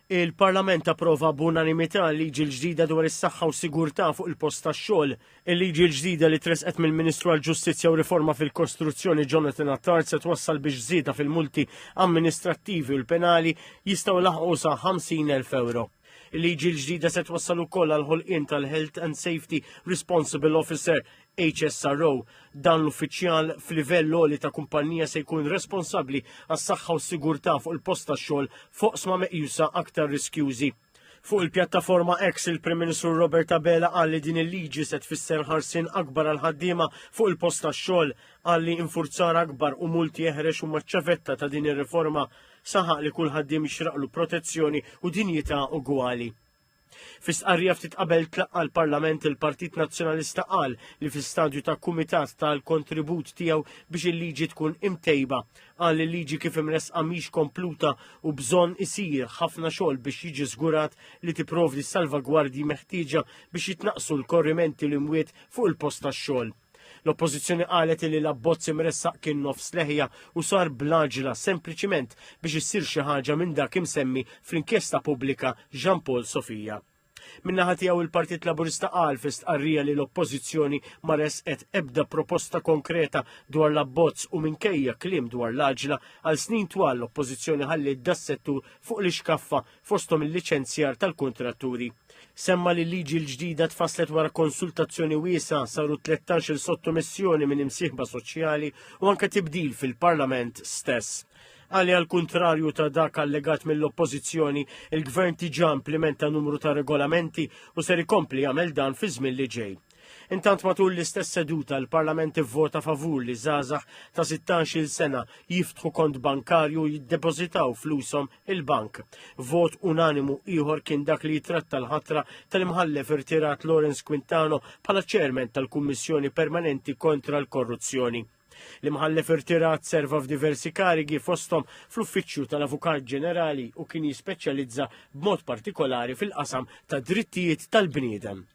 Il-Parlament approva b'unanimità liġi l-ġdida dwar is-saħħa u sigurtà fuq il-post tax-xogħol. Il-liġi l-ġdida li tresqet mill-Ministru għall-Ġustizzja u Riforma fil-Kostruzzjoni Jonathan Attard se twassal biex żieda fil-multi amministrattivi u l-penali jistgħu laħqu sa 50,000 euro. Il-liġi l-ġdida se twassal ukoll għal ħolqien tal-Health and Safety Responsible Officer HSRO. Dan l-uffiċjal f'livell għoli ta' kumpanija se jkun responsabbli għas-saħħa u s-sigurtà fuq il-post tax-xogħol foqsma meqjusa aktar riskjużi. Fuq il-pjattaforma X il-Prim Ministru Robert Abela qal li din il-liġi se tfisser ħarsien akbar għal ħaddiema fuq il-post tax-xogħol, qal li infurzar akbar u multi jeħrex huma ċ-ċavetta ta' din ir-riforma saħaq li kull ħaddiem jixraqlu protezzjoni u dinjità ugwali. Fis-stqarrija ftit qabel tlaqqa l-Parlament il-Partit Nazzjonalista qal li fis-stadju ta' kumitat tal-kontribut tiegħu biex il-liġi tkun imtejba. Qal li l-liġi kif imresqa mhix kompluta u bżonn isir ħafna xogħol biex jiġi żgurat li tipprovdi salvagwardji meħtieġa biex jitnaqsu l-korrimenti l-imwiet fuq il-post tax-xogħol. L-oppożizzjoni qalet li l-abbozz imressaq kien nofs leħja u sar blaġla sempliċiment biex issir xi ħaġa minn dak imsemmi fl-inkjesta pubblika Jean Paul Sofija. Min-naħa tiegħu il-Partit Laburista qal fi stqarrija li l-oppożizzjoni ma resqet ebda proposta konkreta dwar l-abbozz u minkejja kliem dwar l-aġla għal snin twal l-oppożizzjoni ħallit das-settur fuq l-ixkaffa fosthom il-liċenzjar tal-kuntratturi. Semma li l-liġi l-ġdida tfasslet wara konsultazzjoni wiesa saru 13 il-sottomissjoni minn imsieħba soċjali u anke tibdil fil-Parlament stess. Għali għal kontrarju ta' dak allegat mill-oppożizzjoni, il-Gvern diġà implementa numru ta' regolamenti u ser ikompli jagħmel dan fi żmien li ġej. Intant matul l-istess seduta l-Parlament ivvota favur li żgħażagħ ta' 16-il sena jiftħu kont bankarju u jiddepożitaw flushom il-bank. Vot unanimu ieħor kien dak li jitratta l-ħatra tal-imħallef irtirat Lawrence Quintano bħala ċermen tal-Kummissjoni Permanenti kontra l-Korruzzjoni. L-imħallef irtirat serva f'diversi karigi fosthom fl-Uffiċċju tal-Avukat Ġenerali u kien jispeċjalizza b'mod partikolari fil-qasam ta' drittijiet tal-bniedem.